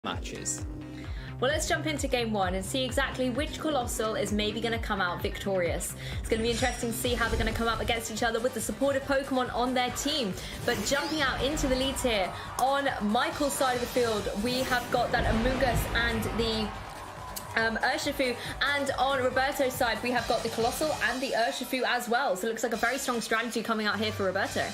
matches. Well, let's jump into game one and see exactly which Colossal is maybe going to come out victorious. It's going to be interesting to see how they're going to come up against each other with the supportive Pokemon on their team. But jumping out into the leads here, on Michael's side of the field, we have got that Amoonguss and the Urshifu, and on Roberto's side we have got the Colossal and the Urshifu as well. So it looks like a very strong strategy coming out here for Roberto.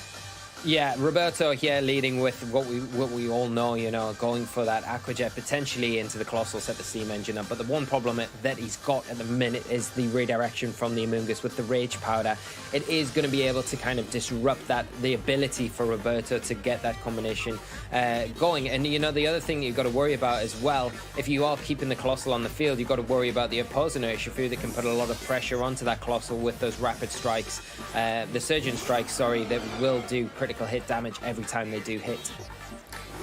Yeah, Roberto here leading with what we all know, you know, going for that Aqua Jet potentially into the Colossal, set the steam engine up. But the one problem that he's got at the minute is the redirection from the Amoonguss with the Rage Powder. It is going to be able to kind of disrupt the ability for Roberto to get that combination going. And, you know, the other thing you've got to worry about as well, if you are keeping the Colossal on the field, you've got to worry about the opposing Urshifu that can put a lot of pressure onto that Colossal with those rapid strikes, the Surgeon strikes, sorry, that will do critical hit damage every time they do hit.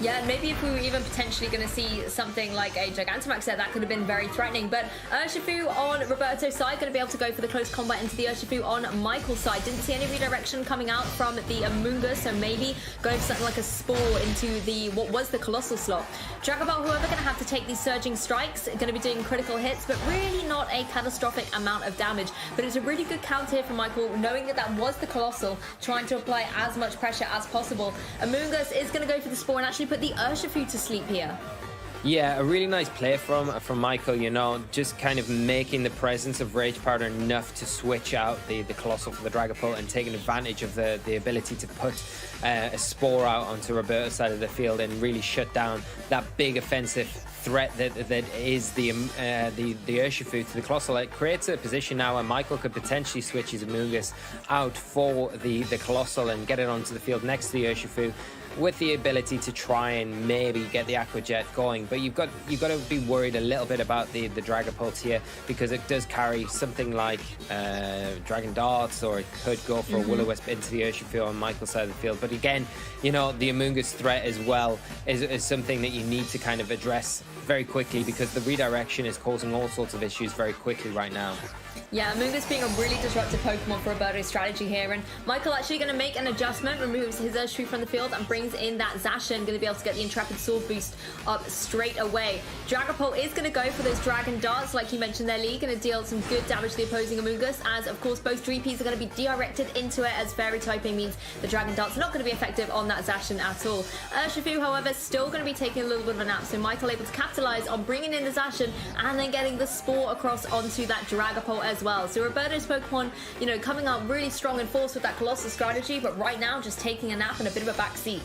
Yeah, and maybe if we were even potentially going to see something like a Gigantamax there, that could have been very threatening. But Urshifu on Roberto's side, going to be able to go for the close combat into the Urshifu on Michael's side. Didn't see any redirection coming out from the Amoonguss, so maybe going for something like a Spore into what was the Colossal slot. Dragon Ball, however, going to have to take these Surging Strikes, going to be doing critical hits, but really not a catastrophic amount of damage. But it's a really good counter here from Michael, knowing that was the Colossal, trying to apply as much pressure as possible. Amoonguss is going to go for the Spore and actually put the Urshifu to sleep here. Yeah, a really nice play from Michael, you know, just kind of making the presence of Rage Powder enough to switch out the Colossal for the Dragapult and taking advantage of the ability to put a Spore out onto Roberto's side of the field and really shut down that big offensive threat that is the Urshifu to the Colossal. It creates a position now where Michael could potentially switch his Amoonguss out for the Colossal and get it onto the field next to the Urshifu, with the ability to try and maybe get the Aqua Jet going. But you've got to be worried a little bit about the Dragapult here, because it does carry something like Dragon Darts, or it could go for a Will-O-Wisp into the Urshifu on Michael's side of the field. But again, you know, the Amoonguss threat as well is something that you need to kind of address very quickly, because the redirection is causing all sorts of issues very quickly right now. Yeah, Amoonguss being a really disruptive Pokemon for Roberto's strategy here, and Michael actually going to make an adjustment, removes his Urshifu from the field and brings in that Zacian, going to be able to get the Intrepid Sword boost up straight away. Dragapult is going to go for those Dragon Darts, like you mentioned there, Lee, going to deal some good damage to the opposing Amoonguss, as of course both Dreepies are going to be directed into it, as Fairy typing means the Dragon Darts are not going to be effective on that Zacian at all. Urshifu, however, still going to be taking a little bit of a nap, so Michael able to capitalize on bringing in the Zacian and then getting the Spore across onto that Dragapult as well. So Roberto's Pokemon, you know, coming out really strong and force with that Colossal strategy, but right now just taking a nap and a bit of a backseat.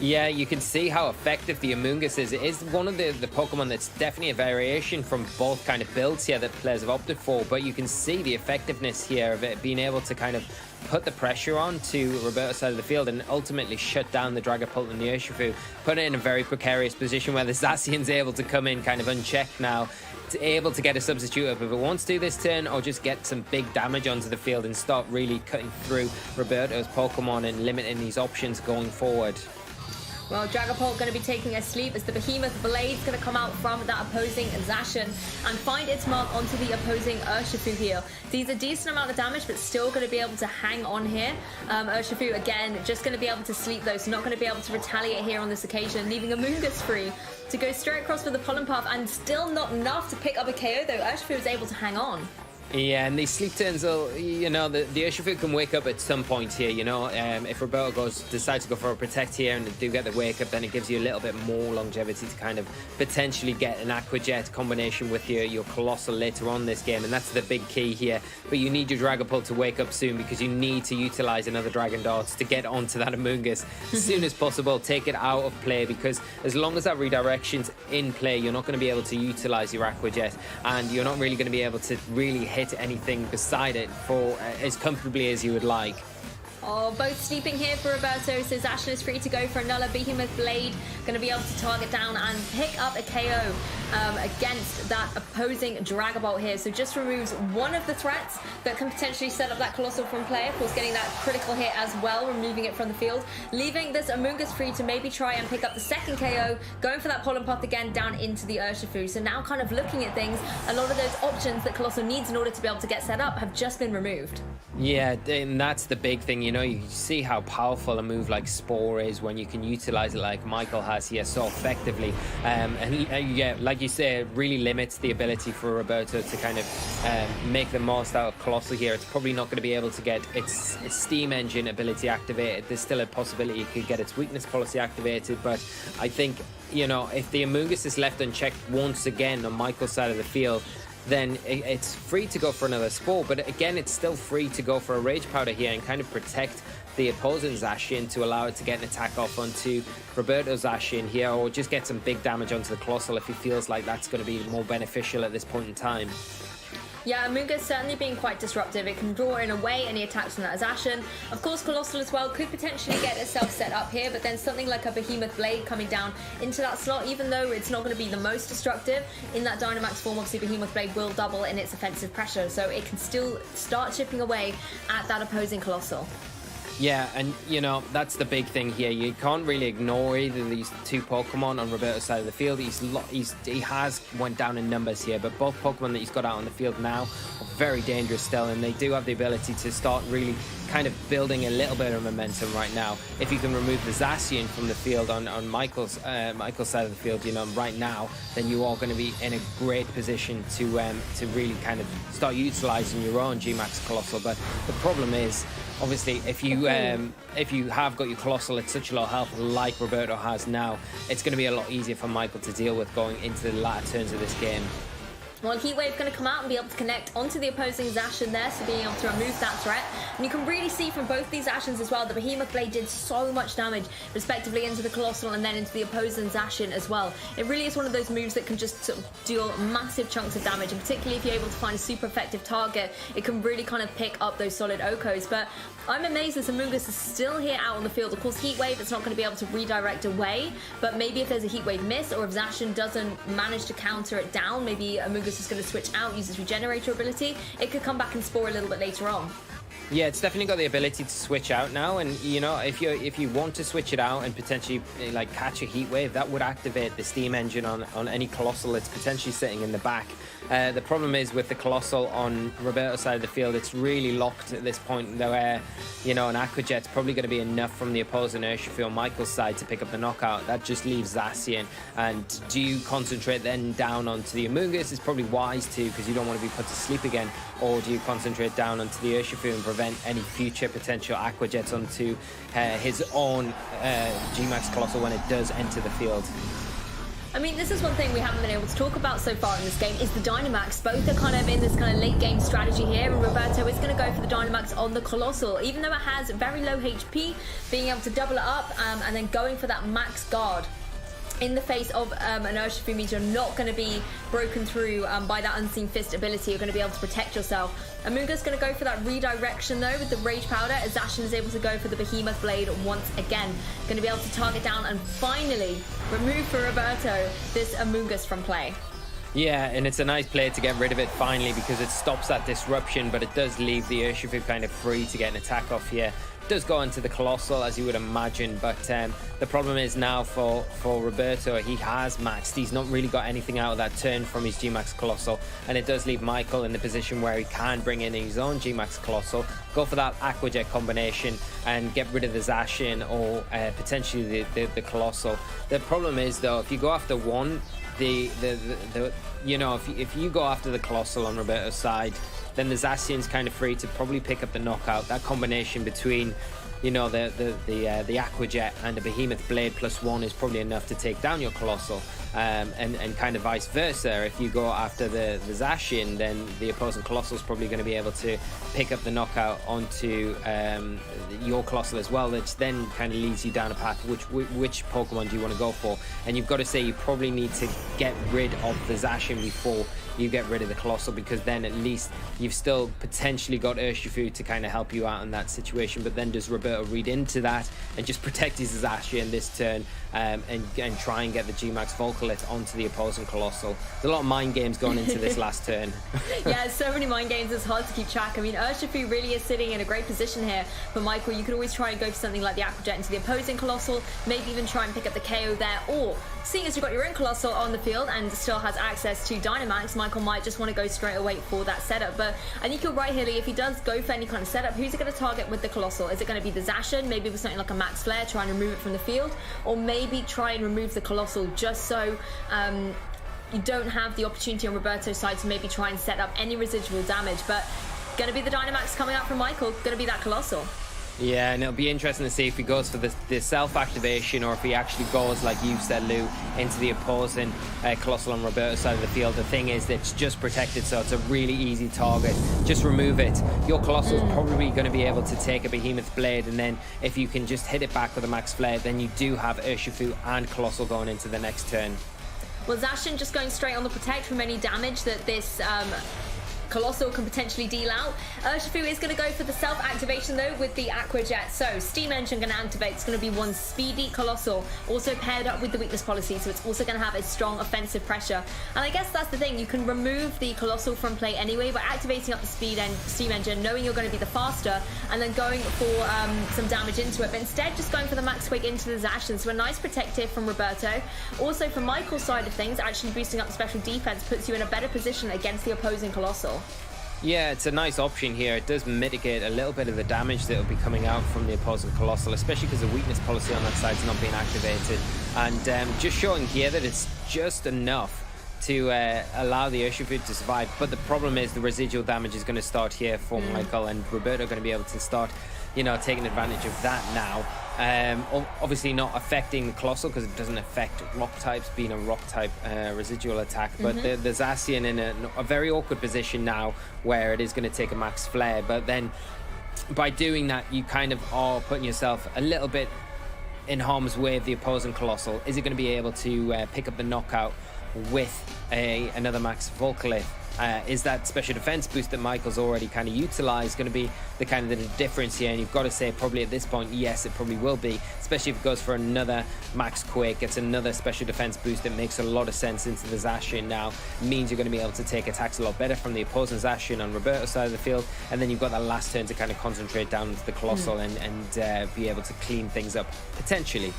Yeah, you can see how effective the Amoonguss is. It is one of the Pokemon that's definitely a variation from both kind of builds here that players have opted for, but you can see the effectiveness here of it being able to kind of put the pressure on to Roberto's side of the field and ultimately shut down the Dragapult and the Urshifu, put it in a very precarious position where the Zacian's able to come in kind of unchecked now, able to get a substitute up if it wants to this turn, or just get some big damage onto the field and start really cutting through Roberto's Pokemon and limiting these options going forward. Well, Dragapult going to be taking a sleep as the Behemoth Blade is going to come out from that opposing Zacian and find its mark onto the opposing Urshifu here. These are a decent amount of damage, but still going to be able to hang on here. Urshifu, again, just going to be able to sleep, though, so not going to be able to retaliate here on this occasion, leaving Amoonguss free to go straight across for the Pollen Path, and still not enough to pick up a KO, though. Urshifu was able to hang on. Yeah, and these sleep turns will, you know, the Urshifu can wake up at some point here, you know. If Roberto decides to go for a Protect here and they do get the wake up, then it gives you a little bit more longevity to kind of potentially get an Aqua Jet combination with your Colossal later on this game, and that's the big key here. But you need your Dragapult to wake up soon, because you need to utilize another Dragon Darts to get onto that Amoonguss as soon as possible. Take it out of play, because as long as that redirection's in play, you're not going to be able to utilize your Aqua Jet, and you're not really going to be able to really hit anything beside it for as comfortably as you would like. Oh, both sleeping here for Roberto, so Zacian is free to go for another Behemoth Blade. Going to be able to target down and pick up a KO against that opposing Dragapult here. So just removes one of the threats that can potentially set up that Colossal from play. Of course, getting that critical hit as well, removing it from the field. Leaving this Amoonguss free to maybe try and pick up the second KO, going for that Pollen Path again down into the Urshifu. So now kind of looking at things, a lot of those options that Colossal needs in order to be able to get set up have just been removed. Yeah, and that's the big thing, you know, you see how powerful a move like Spore is when you can utilize it like Michael has here so effectively. And yeah, like you say, it really limits the ability for Roberto to kind of make the most out of Colossal here. It's probably not going to be able to get its steam engine ability activated. There's still a possibility it could get its weakness policy activated, but I think, you know, if the Amoonguss is left unchecked once again on Michael's side of the field, then it's free to go for another Spore. But again, it's still free to go for a Rage Powder here and kind of protect the opposing Zacian to allow it to get an attack off onto Roberto's Zacian here, or just get some big damage onto the Colossal if he feels like that's going to be more beneficial at this point in time. Yeah, Amoonguss certainly being quite disruptive. It can draw in away any attacks from that Zacian. Of course, Colossal as well could potentially get itself set up here, but then something like a Behemoth Blade coming down into that slot, even though it's not going to be the most destructive, in that Dynamax form, obviously Behemoth Blade will double in its offensive pressure, so it can still start chipping away at that opposing Colossal. Yeah, and you know, that's the big thing here. You can't really ignore either of these two Pokemon on Roberto's side of the field. He has went down in numbers here, but both Pokemon that he's got out on the field now are very dangerous still, and they do have the ability to start really kind of building a little bit of momentum right now. If you can remove the Zacian from the field on Michael's side of the field, you know, right now, then you are going to be in a great position to really kind of start utilizing your own G-Max Colossal. But the problem is, obviously, if you have got your Colossal at such low health like Roberto has now, it's going to be a lot easier for Michael to deal with going into the latter turns of this game. Well, Heat Wave going to come out and be able to connect onto the opposing Zacian there, so being able to remove that threat. And you can really see from both these Zacians as well, the Behemoth Blade did so much damage, respectively into the Colossal and then into the opposing Zacian as well. It really is one of those moves that can just sort of deal massive chunks of damage, and particularly if you're able to find a super effective target, it can really kind of pick up those solid Okos. But I'm amazed that Amoonguss is still here out on the field. Of course, Heat Wave, it's not going to be able to redirect away, but maybe if there's a Heat Wave miss, or if Zacian doesn't manage to counter it down, maybe Amoonguss is going to switch out, use its Regenerator ability. It could come back and Spore a little bit later on. Yeah, it's definitely got the ability to switch out now, and you know, if you want to switch it out and potentially like catch a Heat Wave, that would activate the steam engine on any Colossal that's potentially sitting in the back. The problem is with the Colossal on Roberto's side of the field, it's really locked at this point, where, you know, an Aqua Jet's probably going to be enough from the opposing Urshifu on Michael's side to pick up the knockout. That just leaves Zacian. And do you concentrate then down onto the Amoonguss? It's probably wise to, because you don't want to be put to sleep again. Or do you concentrate down onto the Urshifu and prevent any future potential Aqua Jets onto his own G-Max Colossal when it does enter the field? I mean, this is one thing we haven't been able to talk about so far in this game, is the Dynamax. Both are kind of in this kind of late game strategy here, and Roberto is going to go for the Dynamax on the Colossal. Even though it has very low HP, being able to double it up and then going for that max guard in the face of an Urshifu means you're not going to be broken through by that Unseen Fist ability. You're going to be able to protect yourself. Amoonguss going to go for that redirection though with the Rage Powder, as Zacian is able to go for the Behemoth Blade once again. Going to be able to target down and finally remove for Roberto this Amoonguss from play. Yeah, and it's a nice play to get rid of it finally, because it stops that disruption, but it does leave the Urshifu kind of free to get an attack off here. It does go into the Colossal, as you would imagine, but the problem is now for Roberto, he has maxed. He's not really got anything out of that turn from his G-Max Colossal, and it does leave Michael in the position where he can bring in his own G-Max Colossal, go for that Aqua Jet combination, and get rid of the Zacian or potentially the Colossal. The problem is, though, if you go after one, you know, if you go after the Colossal on Roberto's side, then the Zacian's kind of free to probably pick up the knockout. That combination between, you know, the Aqua Jet and the Behemoth Blade +1 is probably enough to take down your Colossal. And kind of vice versa. If you go after the Zacian, then the opposing Colossal is probably going to be able to pick up the knockout onto your Colossal as well, which then kind of leads you down a path. Which Pokemon do you want to go for? And you've got to say you probably need to get rid of the Zacian before you get rid of the Colossal, because then at least you've still potentially got Urshifu to kind of help you out in that situation. But then does Roberto read into that and just protect his Zacian this turn and try and get the G-Max Volcalit onto the opposing Colossal? There's a lot of mind games going into this last turn. Yeah, so many mind games, it's hard to keep track. I mean, Urshifu really is sitting in a great position here. But Michael, you could always try and go for something like the Aqua Jet into the opposing Colossal, maybe even try and pick up the KO there, or seeing as you've got your own Colossal on the field and still has access to Dynamax, Michael might just want to go straight away for that setup. But I think you're right here, Lee. If he does go for any kind of setup, who's it going to target with the Colossal? Is it going to be the Zacian, maybe with something like a Max Flare, try and remove it from the field? Or maybe try and remove the Colossal just so you don't have the opportunity on Roberto's side to maybe try and set up any residual damage. But going to be the Dynamax coming out from Michael, going to be that Colossal. Yeah, and it'll be interesting to see if he goes for the self-activation or if he actually goes, like you said, Lou, into the opposing Colossal on Roberto's side of the field. The thing is that it's just protected, so it's a really easy target. Just remove it. Your Colossal's probably going to be able to take a Behemoth Blade, and then if you can just hit it back with a Max Flare, then you do have Urshifu and Colossal going into the next turn. Well, Zacian just going straight on the Protect from any damage that this Colossal can potentially deal out. Urshifu is going to go for the self-activation though with the Aqua Jet. So Steam Engine going to activate. It's going to be one speedy Colossal, also paired up with the weakness policy, so it's also going to have a strong offensive pressure. And I guess that's the thing, you can remove the Colossal from play anyway by activating up the Steam Engine, knowing you're going to be the faster, and then going for some damage into it. But instead, just going for the Max Quake into the Zacian. So a nice protective from Roberto. Also, from Michael's side of things, actually boosting up the special defense puts you in a better position against the opposing Colossal. Yeah, it's a nice option here. It does mitigate a little bit of the damage that will be coming out from the opposing Colossal, especially because the weakness policy on that side is not being activated. And just showing here that it's just enough to allow the Urshifu to survive. But the problem is the residual damage is going to start here for Michael, and Roberto are going to be able to start, you know, taking advantage of that now. Obviously not affecting the Colossal because it doesn't affect rock types, being a rock type residual attack. But the Zacian in a very awkward position now where it is going to take a Max Flare. But then by doing that, you kind of are putting yourself a little bit in harm's way of the opposing Colossal. Is it going to be able to pick up the knockout with another Max Volcalith? Is that special defense boost that Michael's already kind of utilized going to be the kind of the difference here? And you've got to say probably at this point, yes, it probably will be, especially if it goes for another Max Quake. It's another special defense boost that makes a lot of sense into the Zacian now. It means you're going to be able to take attacks a lot better from the opposing Zacian on Roberto's side of the field, and then you've got that last turn to kind of concentrate down into the Colossal and be able to clean things up potentially.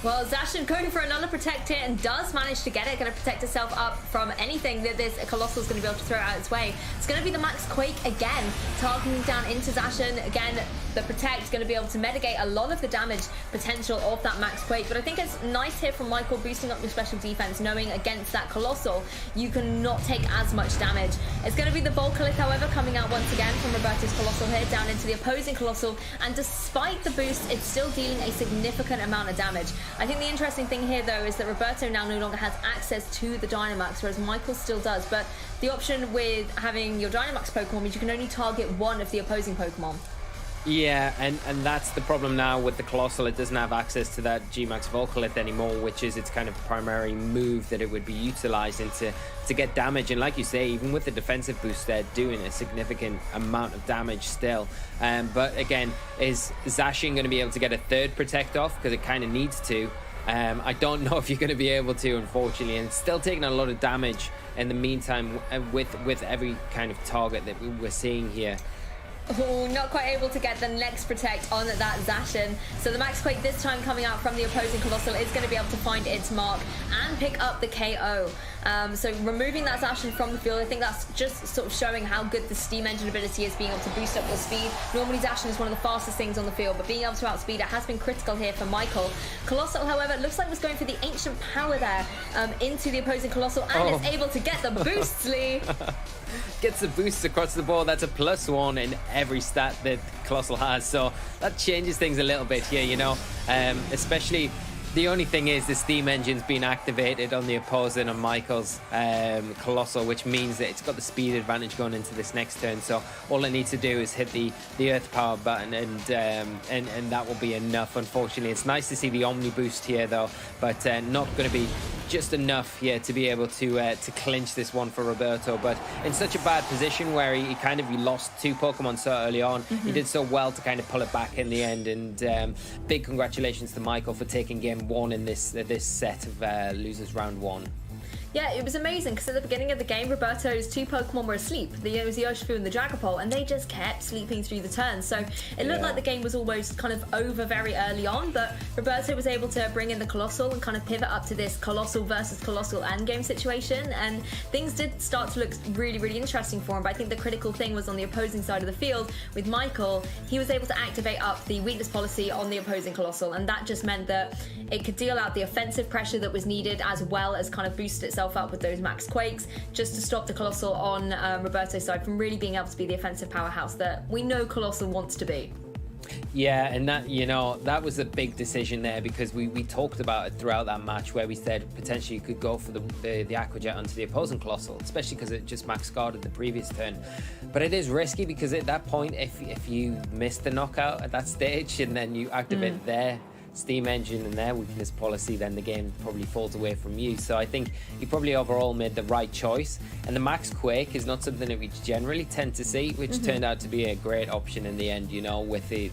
Well, Zacian going for another Protect here and does manage to get it. Going to protect itself up from anything that this Colossal is going to be able to throw out its way. It's going to be the Max Quake again, targeting down into Zacian. Again, the Protect is going to be able to mitigate a lot of the damage potential of that Max Quake. But I think it's nice here from Michael boosting up your special defense, knowing against that Colossal, you cannot take as much damage. It's going to be the Volcalith, however, coming out once again from Roberto's Colossal here, down into the opposing Colossal. And despite the boost, it's still dealing a significant amount of damage. I think the interesting thing here, though, is that Roberto now no longer has access to the Dynamax, whereas Michael still does. But the option with having your Dynamax Pokemon means you can only target one of the opposing Pokemon. Yeah, and that's the problem now with the Colossal. It doesn't have access to that G-Max Volcalith anymore, which is its kind of primary move that it would be utilizing to get damage. And like you say, even with the defensive boost, they're doing a significant amount of damage still. But again, is Zacian going to be able to get a third Protect off? Because it kind of needs to. I don't know if you're going to be able to, unfortunately, and it's still taking a lot of damage in the meantime with every kind of target that we're seeing here. Oh, not quite able to get the next Protect on that Zacian. So the Max Quake this time coming out from the opposing Colossal is going to be able to find its mark and pick up the KO. So removing that Zacian from the field, I think that's just sort of showing how good the Steam Engine ability is, being able to boost up your speed. Normally Zacian is one of the fastest things on the field, but being able to outspeed it has been critical here for Michael. Colossal, however, it looks like was going for the Ancient Power there into the opposing Colossal, and is able to get the boosts, Lee. Gets the boosts across the board. That's a +1 in every stat that Colossal has, so that changes things a little bit here, you know. Especially the only thing is the Steam Engine's been activated on the opposing on Michael's Colossal, which means that it's got the speed advantage going into this next turn. So all it needs to do is hit the Earth Power button, and that will be enough. Unfortunately, it's nice to see the Omni boost here though, but not going to be just enough here to be able to clinch this one for Roberto. But in such a bad position where he lost 2 Pokemon so early on, he did so well to kind of pull it back in the end. And big congratulations to Michael for taking game 1 in this set of losers round 1. Yeah, it was amazing because at the beginning of the game, Roberto's 2 Pokemon were asleep. It was the Urshifu and the Dragapult, and they just kept sleeping through the turn. So it looked like the game was almost kind of over very early on, but Roberto was able to bring in the Colossal and kind of pivot up to this Colossal versus Colossal endgame situation, and things did start to look really, really interesting for him. But I think the critical thing was on the opposing side of the field with Michael. He was able to activate up the weakness policy on the opposing Colossal, and that just meant that it could deal out the offensive pressure that was needed, as well as kind of boost itself up with those max quakes, just to stop the Colossal on Roberto's side from really being able to be the offensive powerhouse that we know Colossal wants to be. Yeah, and that, you know, that was a big decision there, because we talked about it throughout that match, where we said potentially you could go for the Aqua Jet onto the opposing Colossal, especially because it just max guarded the previous turn. But it is risky, because at that point, if you miss the knockout at that stage and then you activate their steam engine and their weakness policy, then the game probably falls away from you. So I think you probably overall made the right choice, and the max quake is not something that we generally tend to see, which turned out to be a great option in the end, you know, with the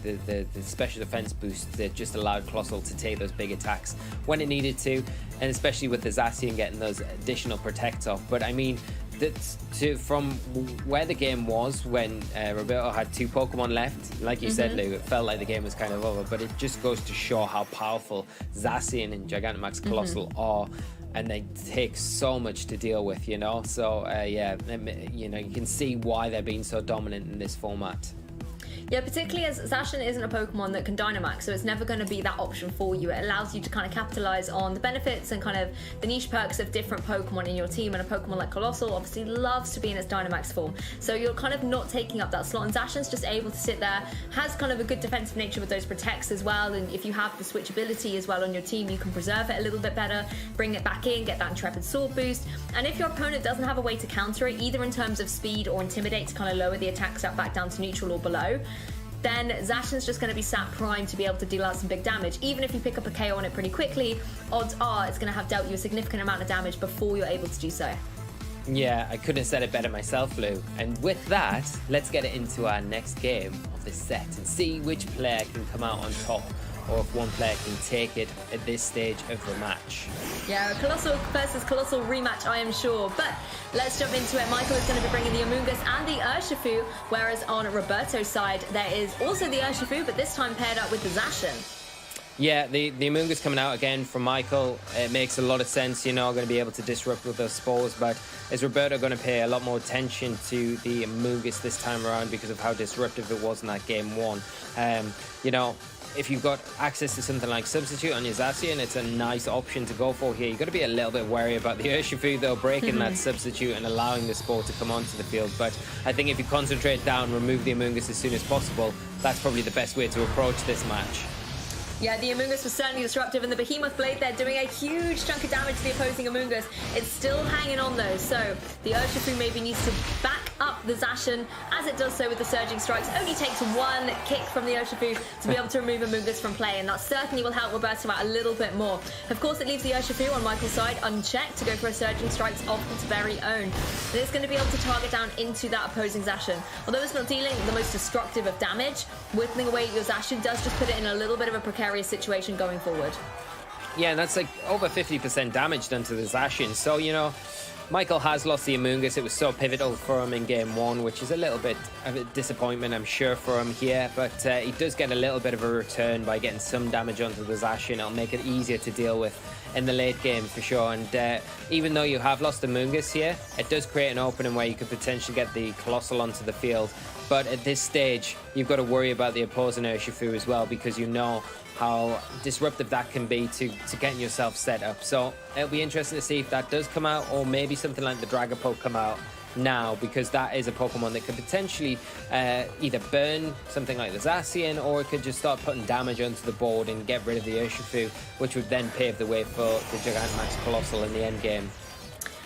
special defense boost that just allowed Colossal to take those big attacks when it needed to, and especially with the Zacian getting those additional protects off. But I mean, from where the game was when Roberto had 2 Pokemon left, like you said, Lou, it felt like the game was kind of over, but it just goes to show how powerful Zacian and Gigantamax Colossal are, and they take so much to deal with, you know. So yeah, you know, you can see why they're being so dominant in this format. Yeah, particularly as Zacian isn't a Pokemon that can Dynamax, so it's never going to be that option for you. It allows you to kind of capitalize on the benefits and kind of the niche perks of different Pokemon in your team, and a Pokemon like Colossal obviously loves to be in its Dynamax form. So you're kind of not taking up that slot, and Zacian's just able to sit there, has kind of a good defensive nature with those protects as well, and if you have the switchability as well on your team, you can preserve it a little bit better, bring it back in, get that Intrepid Sword boost, and if your opponent doesn't have a way to counter it, either in terms of speed or Intimidate to kind of lower the attack stat back down to neutral or below, then Zacian's just going to be sat primed to be able to deal out some big damage. Even if you pick up a KO on it pretty quickly, odds are it's going to have dealt you a significant amount of damage before you're able to do so. Yeah, I couldn't have said it better myself, Lou. And with that, let's get into our next game of the set and see which player can come out on top, or if one player can take it at this stage of the match. Yeah, Colossal versus Colossal rematch, I am sure. But let's jump into it. Michael is going to be bringing the Amoonguss and the Urshifu, whereas on Roberto's side, there is also the Urshifu, but this time paired up with the Zacian. Yeah, the Amoonguss coming out again from Michael, it makes a lot of sense, you know, going to be able to disrupt with those spores, but is Roberto going to pay a lot more attention to the Amoonguss this time around because of how disruptive it was in that game 1? You know, if you've got access to something like Substitute on your Zacian, it's a nice option to go for here. You've got to be a little bit wary about the Urshifu, though, breaking that Substitute and allowing the Spore to come onto the field. But I think if you concentrate down, remove the Amoonguss as soon as possible, that's probably the best way to approach this match. Yeah, the Amoonguss was certainly disruptive, and the Behemoth Blade there doing a huge chunk of damage to the opposing Amoonguss. It's still hanging on though, so the Urshifu maybe needs to back up the Zacian as it does so with the Surging Strikes. Only takes one kick from the Urshifu to be able to remove Amoonguss from play, and that certainly will help Roberto out a little bit more. Of course, it leaves the Urshifu on Michael's side unchecked to go for a Surging Strikes of its very own. And it's going to be able to target down into that opposing Zacian. Although it's not dealing the most destructive of damage, whittling away at your Zacian does just put it in a little bit of a precarious situation going forward. Yeah, that's like over 50% damage done to the Zacian. So, you know, Michael has lost the Amoonguss. It was so pivotal for him in game 1, which is a little bit of a disappointment, I'm sure, for him here. But he does get a little bit of a return by getting some damage onto the Zacian. It'll make it easier to deal with in the late game for sure. And even though you have lost the Amoonguss here, it does create an opening where you could potentially get the Colossal onto the field. But at this stage, you've got to worry about the opposing Urshifu as well, because you know how disruptive that can be to getting yourself set up. So it'll be interesting to see if that does come out, or maybe something like the Dragapult come out now, because that is a Pokemon that could potentially either burn something like the Zacian, or it could just start putting damage onto the board and get rid of the Urshifu, which would then pave the way for the Gigantamax Colossal in the end game.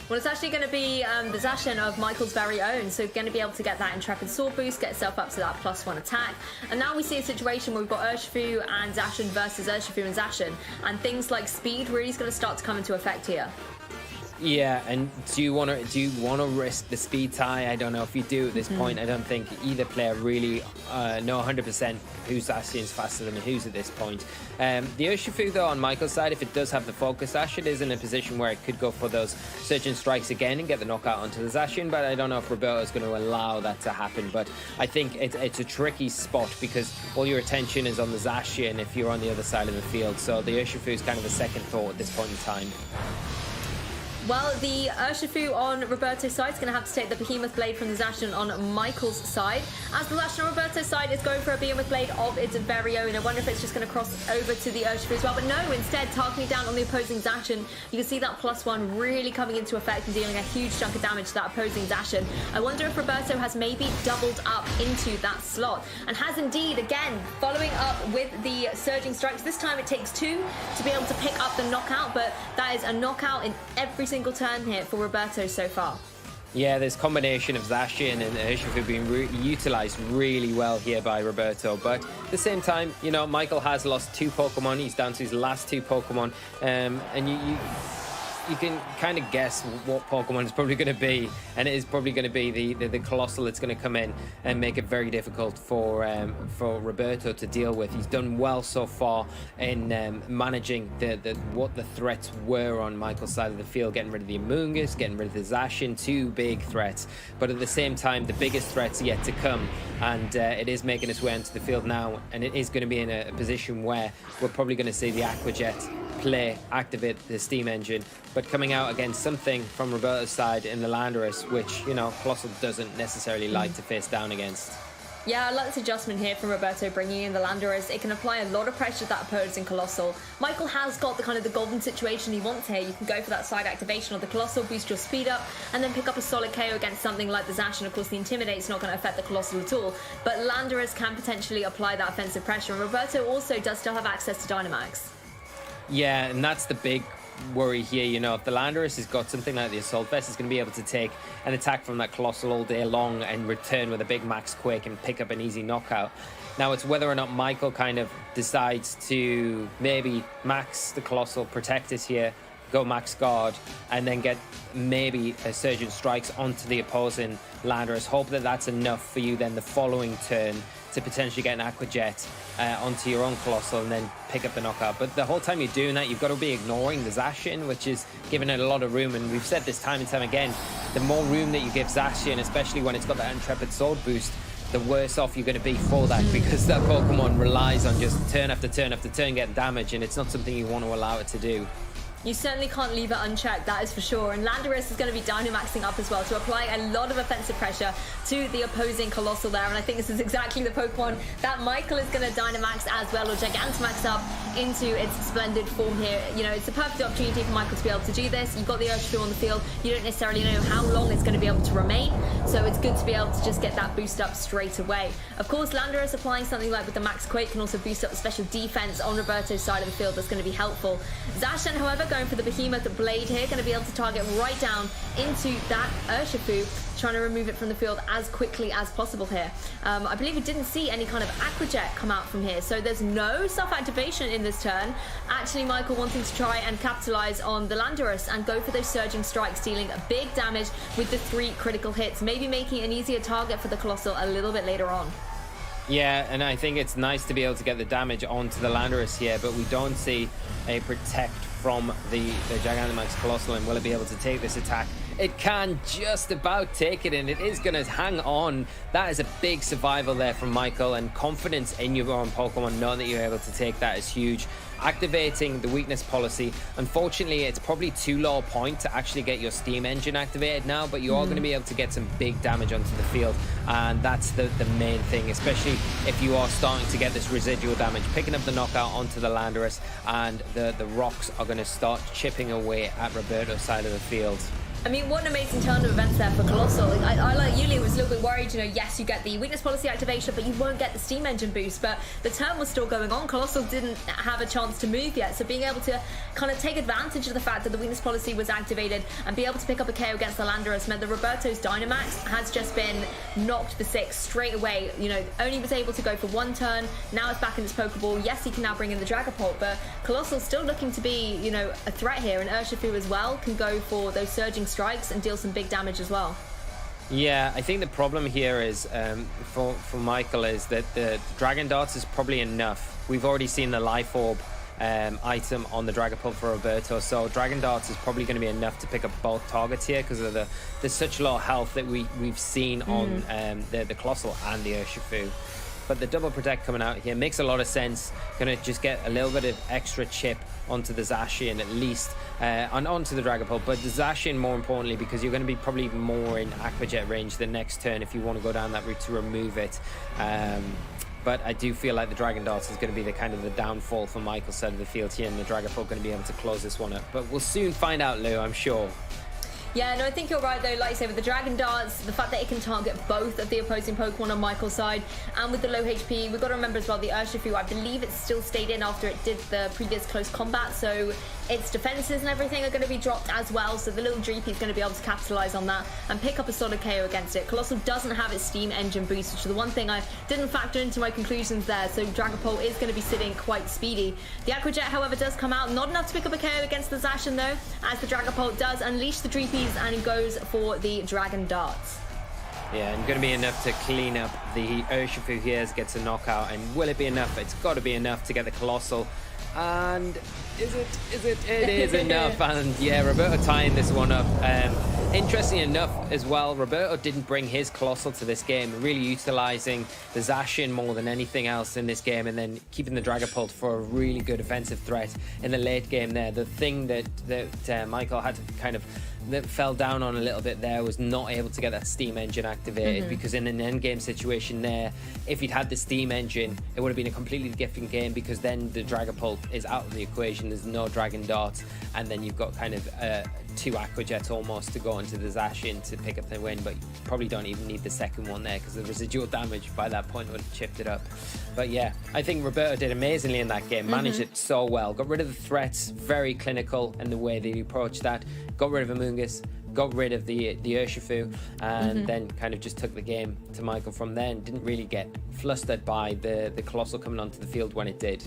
Well, it's actually going to be the Zacian of Michael's very own, so going to be able to get that Intrepid Sword boost, get itself up to that +1 attack. And now we see a situation where we've got Urshifu and Zacian versus Urshifu and Zacian, and things like speed really is going to start to come into effect here. Yeah, and do you want to risk the speed tie? I don't know if you do at this point. I don't think either player really know 100% whose Zacian's faster than who's at this point. The Urshifu though on Michael's side, if it does have the focus Ash, it is in a position where it could go for those surging strikes again and get the knockout onto the Zacian, but I don't know if Roberto is going to allow that to happen. But I think it's a tricky spot because all your attention is on the Zacian if you're on the other side of the field. So the Urshifu is kind of a second thought at this point in time. Well, the Urshifu on Roberto's side is going to have to take the Behemoth Blade from the Zacian on Michael's side. As the Zacian on Roberto's side is going for a Behemoth Blade of its very own. I wonder if it's just going to cross over to the Urshifu as well. But no, instead, targeting down on the opposing Zacian. You can see that +1 really coming into effect and dealing a huge chunk of damage to that opposing Zacian. I wonder if Roberto has maybe doubled up into that slot. And has indeed, again, following up with the Surging Strikes. This time it takes 2 to be able to pick up the knockout. But that is a knockout in every single turn here for Roberto so far. Yeah, this combination of Zacian and Urshifu being utilised really well here by Roberto. But at the same time, you know, Michael has lost 2 Pokemon. He's down to his last 2 Pokemon. And you can kind of guess what Pokemon is probably going to be, and it is probably going to be the Colossal that's going to come in and make it very difficult for Roberto to deal with. He's done well so far in managing what the threats were on Michael's side of the field, getting rid of the Amoonguss, getting rid of the Zacian, 2 big threats. But at the same time, the biggest threat's yet to come, and it is making its way into the field now, and it is going to be in a position where we're probably going to see the Aqua Jet activate the steam engine, but coming out against something from Roberto's side in the Landorus, which, you know, Colossal doesn't necessarily like to face down against. Yeah, I like this adjustment here from Roberto, bringing in the Landorus. It can apply a lot of pressure to that opposing Colossal. Michael has got the kind of the golden situation he wants here. You can go for that side activation of the Colossal, boost your speed up, and then pick up a solid KO against something like the Zacian. Of course, the Intimidate's not going to affect the Colossal at all, but Landorus can potentially apply that offensive pressure, and Roberto also does still have access to Dynamax. Yeah, and that's the big worry here. You know, if the Landorus has got something like the Assault Vest, it's going to be able to take an attack from that Colossal all day long and return with a big Max Quick and pick up an easy knockout. Now, it's whether or not Michael kind of decides to maybe max the Colossal, protect it here, go max guard, and then get maybe a Surging Strikes onto the opposing Landorus. Hope that that's enough for you then the following turn to potentially get an Aqua Jet onto your own Colossal and then pick up the knockout. But the whole time you're doing that, you've got to be ignoring the Zacian, which is giving it a lot of room. And we've said this time and time again, the more room that you give Zacian, especially when it's got that Intrepid Sword boost, the worse off you're going to be for that, because that Pokemon relies on just turn after turn after turn getting damage, and it's not something you want to allow it to do. You certainly can't leave it unchecked, that is for sure. And Landorus is going to be Dynamaxing up as well to apply a lot of offensive pressure to the opposing Colossal there. And I think this is exactly the Pokemon that Michael is going to Dynamax as well, or Gigantamax up into its splendid form here. You know, it's a perfect opportunity for Michael to be able to do this. You've got the Urshifu on the field. You don't necessarily know how long it's going to be able to remain, so it's good to be able to just get that boost up straight away. Of course, Landorus applying something like with the Max Quake can also boost up the special defense on Roberto's side of the field. That's going to be helpful. Zacian, however, going for the Behemoth Blade here, going to be able to target right down into that Urshifu, trying to remove it from the field as quickly as possible here. I believe we didn't see any kind of Aqua Jet come out from here, so there's no self-activation in this turn. Actually, Michael wanting to try and capitalize on the Landorus and go for those Surging Strikes, dealing big damage with the 3 critical hits, maybe making an easier target for the Colossal a little bit later on. Yeah, and I think it's nice to be able to get the damage onto the Landorus here, but we don't see a protect from the Gigantamax Colossal, and will it be able to take this attack? It can just about take it, and it is going to hang on. That is a big survival there from Michael, and confidence in your own Pokemon, knowing that you're able to take that is huge. Activating the weakness policy, unfortunately it's probably too low a point to actually get your steam engine activated now, but you are going to be able to get some big damage onto the field, and that's the main thing, especially if you are starting to get this residual damage, picking up the knockout onto the Landorus, and the rocks are going to start chipping away at Roberto's side of the field. I mean, what an amazing turn of events there for Colossal. I like Yuli, was a little bit worried, you know, yes, you get the weakness policy activation, but you won't get the steam engine boost. But the turn was still going on. Colossal didn't have a chance to move yet. So being able to kind of take advantage of the fact that the weakness policy was activated and be able to pick up a KO against the Landorus meant that Roberto's Dynamax has just been knocked for 6 straight away. You know, only was able to go for 1 turn. Now it's back in its Pokeball. Yes, he can now bring in the Dragapult, but Colossal's still looking to be, you know, a threat here. And Urshifu as well can go for those surging strikes and deal some big damage as well. Yeah, I think the problem here is for Michael is that the Dragon Darts is probably enough. We've already seen the Life Orb item on the Dragapult for Roberto, so Dragon Darts is probably going to be enough to pick up both targets here because of there's such low health that we've seen on the Colossal and the Urshifu. But the double protect coming out here makes a lot of sense. Gonna just get a little bit of extra chip onto the Zacian at least, and onto the Dragapult. But the Zacian more importantly because you're going to be probably more in Aqua Jet range the next turn if you want to go down that route to remove it. But I do feel like the Dragon Darts is going to be the downfall for Michael's side of the field here, and the Dragapult going to be able to close this one up. But we'll soon find out, Lou, I'm sure. Yeah, no, I think you're right though. Like you say, with the Dragon Darts, the fact that it can target both of the opposing Pokemon on Michael's side, and with the low HP, we've got to remember as well the Urshifu, I believe it still stayed in after it did the previous close combat, so its defenses and everything are going to be dropped as well, so the little Dreepy is going to be able to capitalize on that and pick up a solid KO against it. Colossal doesn't have its Steam Engine boost, which is the one thing I didn't factor into my conclusions there, so Dragapult is going to be sitting quite speedy. The Aqua Jet, however, does come out, not enough to pick up a KO against the Zacian though, as the Dragapult does unleash the Dreepies and goes for the Dragon Darts. Yeah, and going to be enough to clean up the Urshifu here as gets a knockout. And will it be enough? It's got to be enough to get the Colossal. And is it? It is enough. And yeah, Roberto tying this one up. Interesting enough as well, Roberto didn't bring his Colossal to this game, really utilizing the Zacian more than anything else in this game, and then keeping the Dragapult for a really good offensive threat in the late game there. The thing that Michael had to kind of that fell down on a little bit there was not able to get that Steam Engine activated, because in an endgame situation there, if he'd had the Steam Engine, it would have been a completely different game, because then the Dragapult is out of the equation, there's no Dragon Darts, and then you've got kind of 2 Aqua Jets almost to go into the Zacian to pick up the win, but you probably don't even need the second one there because the residual damage by that point would have chipped it up. But yeah, I think Roberto did amazingly in that game, managed it so well, got rid of the threats, very clinical in the way that he approached that, got rid of Amoonguss, got rid of the Urshifu, and then kind of just took the game to Michael from there, and didn't really get flustered by the Colossal coming onto the field when it did.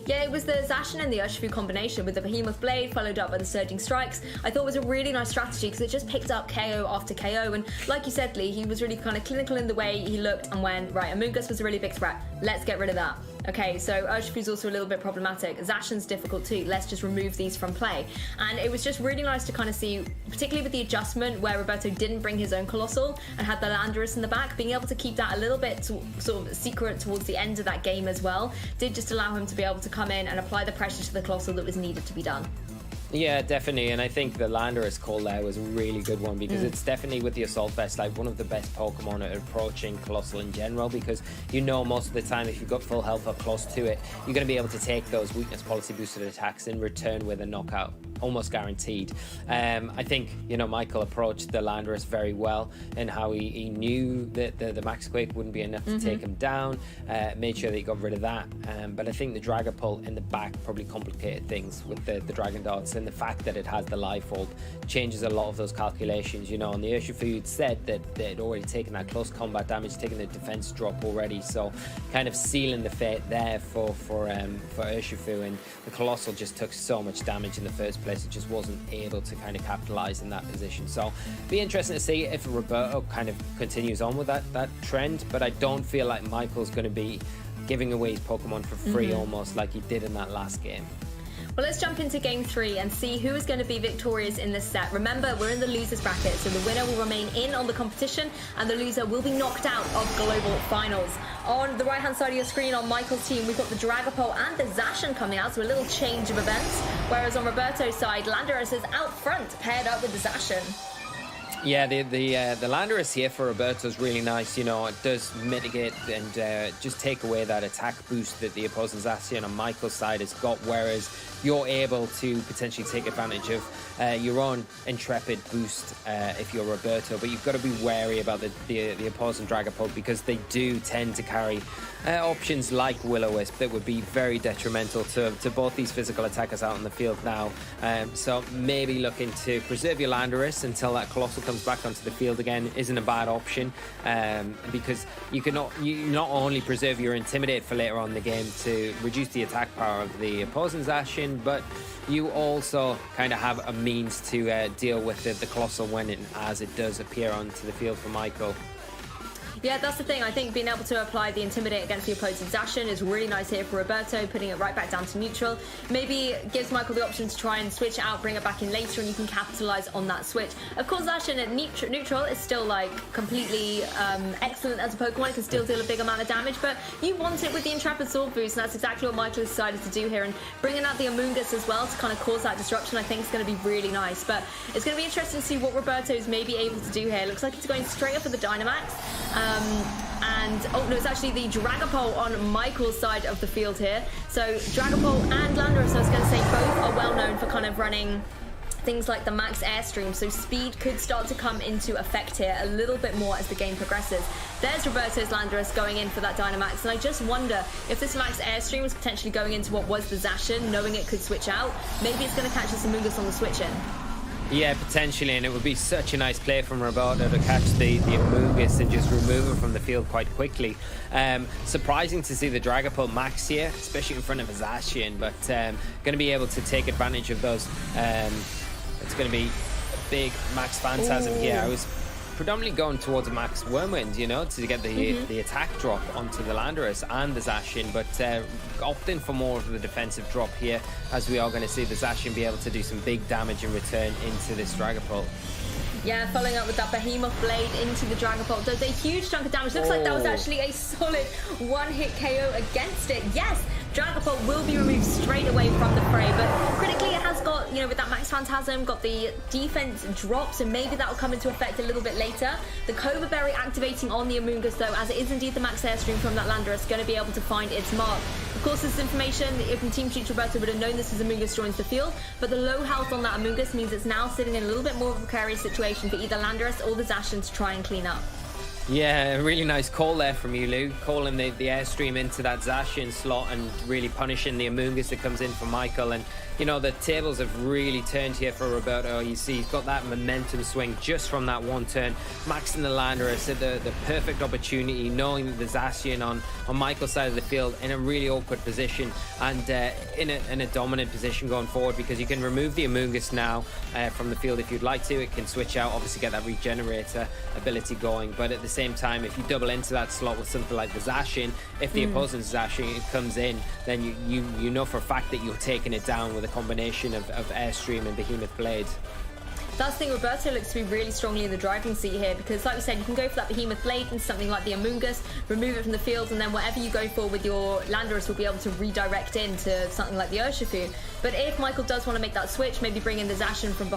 Yeah, it was the Zacian and the Urshifu combination with the Behemoth Blade followed up by the Surging Strikes. I thought it was a really nice strategy because it just picked up KO after KO, and like you said, Lee, he was really kind of clinical in the way he looked and went, right, Amoonguss was a really big threat, let's get rid of that. Okay, so Urshifu's also a little bit problematic. Zacian's difficult too. Let's just remove these from play. And it was just really nice to kind of see, particularly with the adjustment where Roberto didn't bring his own Colossal and had the Landorus in the back, being able to keep that a little bit sort of secret towards the end of that game as well, did just allow him to be able to come in and apply the pressure to the Colossal that was needed to be done. Yeah, definitely, and I think the Landorus call there was a really good one, because it's definitely, with the Assault Vest, like one of the best Pokemon at approaching Colossal in general, because you know most of the time if you've got full health or close to it, you're going to be able to take those weakness policy boosted attacks in return with a knockout, almost guaranteed. I think, you know, Michael approached the Landorus very well in how he knew that the Max Quake wouldn't be enough to take him down, made sure that he got rid of that, but I think the Dragapult in the back probably complicated things with the Dragon Darts, and the fact that it has the Life Orb changes a lot of those calculations. You know, on the Urshifu you'd said that they'd already taken that close combat damage, taken the defense drop already, so kind of sealing the fate there for Urshifu, and the Colossal just took so much damage in the first place, it just wasn't able to kind of capitalize in that position. So be interesting to see if Roberto kind of continues on with that trend, but I don't feel like Michael's going to be giving away his Pokemon for free almost like he did in that last game. Well, let's jump into Game 3 and see who is going to be victorious in this set. Remember, we're in the losers bracket, so the winner will remain in on the competition and the loser will be knocked out of Global Finals. On the right-hand side of your screen on Michael's team, we've got the Dragapult and the Zacian coming out, so a little change of events. Whereas on Roberto's side, Landorus is out front, paired up with the Zacian. Yeah, the Landorus here for Roberto is really nice. You know, it does mitigate and just take away that attack boost that the opposing Zacian on Michael's side has got, whereas you're able to potentially take advantage of your own Intrepid boost if you're Roberto. But you've got to be wary about the opposing Dragapult, because they do tend to carry options like Will-O-Wisp that would be very detrimental to both these physical attackers out in the field now. So maybe looking to preserve your Landorus until that Colossal comes back onto the field again isn't a bad option, because you not only preserve your Intimidate for later on in the game to reduce the attack power of the opposing Zacian, but you also kind of have a means to deal with the Colossal when as it does appear onto the field for Michael. Yeah, that's the thing. I think being able to apply the Intimidate against the opposing Zacian is really nice here for Roberto, putting it right back down to neutral. Maybe gives Michael the option to try and switch it out, bring it back in later, and you can capitalize on that switch. Of course, Zacian at neutral is still like completely excellent as a Pokemon. It can still deal a big amount of damage, but you want it with the Intrepid Sword boost, and that's exactly what Michael has decided to do here. And bringing out the Amoonguss as well to kind of cause that disruption, I think is going to be really nice. But it's going to be interesting to see what Roberto is maybe able to do here. It looks like he's going straight up for the Dynamax. And oh no, it's actually the Dragapult on Michael's side of the field here. So Dragapult and Landorus, I was going to say, both are well known for kind of running things like the max airstream, so speed could start to come into effect here a little bit more as the game progresses. There's Roberto's Landorus going in for that Dynamax, and I just wonder if this max airstream was potentially going into what was the Zacian, knowing it could switch out. Maybe it's going to catch this Amoonguss on the switch in. Yeah, potentially, and it would be such a nice play from Roberto to catch the Amoonguss and just remove it from the field quite quickly. Surprising to see the Dragapult max here, especially in front of a Zacian, but going to be able to take advantage of those. It's going to be a big max Phantasm here. I was predominantly going towards a max Wormwind, you know, to get the attack drop onto the Landorus and the Zacian, but opting for more of the defensive drop here, as we are going to see the Zacian be able to do some big damage in return into this Dragapult. Yeah, following up with that Behemoth Blade into the Dragapult does a huge chunk of damage. Looks like that was actually a solid one-hit KO against it. Yes, Dragapult will be removed straight away from the fray, but critically it has got, you know, with that Max Phantasm, got the defense drop, so maybe that will come into effect a little bit later. The Cova Berry activating on the Amoonguss, though, as it is indeed the Max Airstream from that Landorus, going to be able to find its mark. Of course, this information, if Team Future Roberto would have known this as Amoonguss joins the field, but the low health on that Amoonguss means it's now sitting in a little bit more of a precarious situation for either Landorus or the Zacian to try and clean up. Yeah, really nice call there from you, Lou. Calling the airstream into that Zacian slot and really punishing the Amoonguss that comes in for Michael. And, you know, the tables have really turned here for Roberto. You see, he's got that momentum swing just from that one turn. Maxing the Landorus at the perfect opportunity, knowing that the Zacian on Michael's side of the field in a really awkward position and in a dominant position going forward, because you can remove the Amoonguss now from the field if you'd like to. It can switch out, obviously get that regenerator ability going, but at the same time, if you double into that slot with something like the Zacian, if the opposing Zacian comes in, then you know for a fact that you're taking it down with a combination of Airstream and Behemoth Blade. That's the thing, Roberto looks to be really strongly in the driving seat here, because like we said, you can go for that Behemoth Blade and something like the Amoonguss, remove it from the field, and then whatever you go for with your Landorus will be able to redirect into something like the Urshifu. But if Michael does want to make that switch, maybe bring in the Zacian from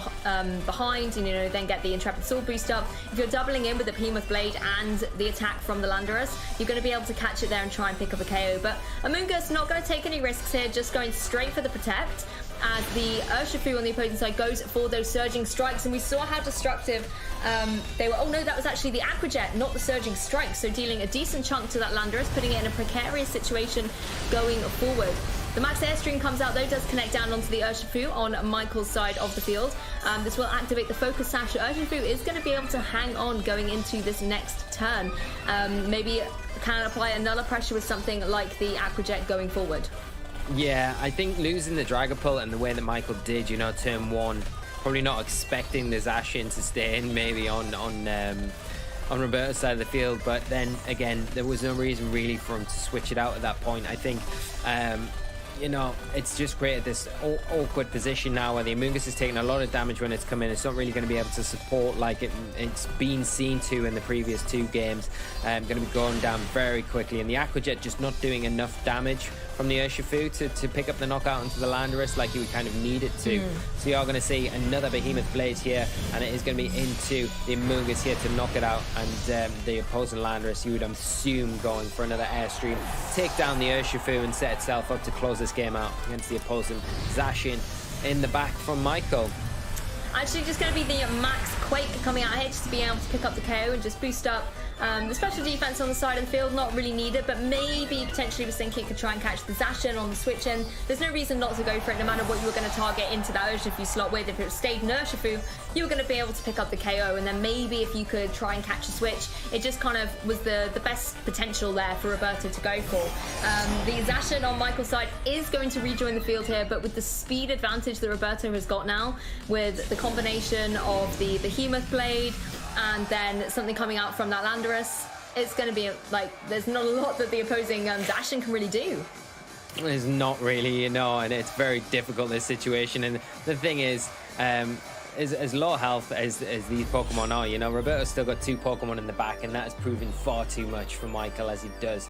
behind and, you know, then get the Intrepid Sword boost up, if you're doubling in with the Behemoth Blade and the attack from the Landorus, you're going to be able to catch it there and try and pick up a KO. But Amoonguss not going to take any risks here, just going straight for the Protect, as the Urshifu on the opposing side goes for those Surging Strikes, and we saw how destructive they were. Oh no, that was actually the Aqua Jet, not the Surging Strikes, so dealing a decent chunk to that Landorus, putting it in a precarious situation going forward. The Max Airstream comes out though, does connect down onto the Urshifu on Michael's side of the field. This will activate the Focus Sash. Urshifu is going to be able to hang on going into this next turn. Maybe can apply another pressure with something like the Aqua Jet going forward. Yeah, I think losing the Dragapult and the way that Michael did, you know, turn one, probably not expecting the Zacian to stay in maybe on Roberto's side of the field, but then again, there was no reason really for him to switch it out at that point. I think, you know, it's just created this awkward position now where the Amoonguss is taking a lot of damage when it's come in. It's not really going to be able to support like it's been seen to in the previous two games. Going to be going down very quickly, and the Aqua Jet just not doing enough damage from the Urshifu to pick up the knockout into the Landorus like you would kind of need it to. So you're going to see another Behemoth Blade here, and it is going to be into the Amoonguss here to knock it out, and the opposing Landorus, you would assume, going for another Airstream, take down the Urshifu and set itself up to close this game out against the opposing Zacian in the back from Michael. Actually, just going to be the Max Quake coming out here just to be able to pick up the KO and just boost up the special defense on the side of the field. Not really needed, but maybe potentially was thinking it could try and catch the Zacian on the switch in. There's no reason not to go for it, no matter what you were going to target into that Urshifu slot with. If it stayed in Urshifu, you were going to be able to pick up the KO, and then maybe if you could try and catch a switch, it just kind of was the best potential there for Roberto to go for. The Zacian on Michael's side is going to rejoin the field here, but with the speed advantage that Roberto has got now, with the combination of the Behemoth Blade and then something coming out from that Landorus, it's going to be like there's not a lot that the opposing Zacian can really do. There's not really, you know, and it's very difficult, this situation. And the thing is, as low health as these Pokemon are, you know, Roberto's still got 2 Pokemon in the back, and that is proving far too much for Michael, as he does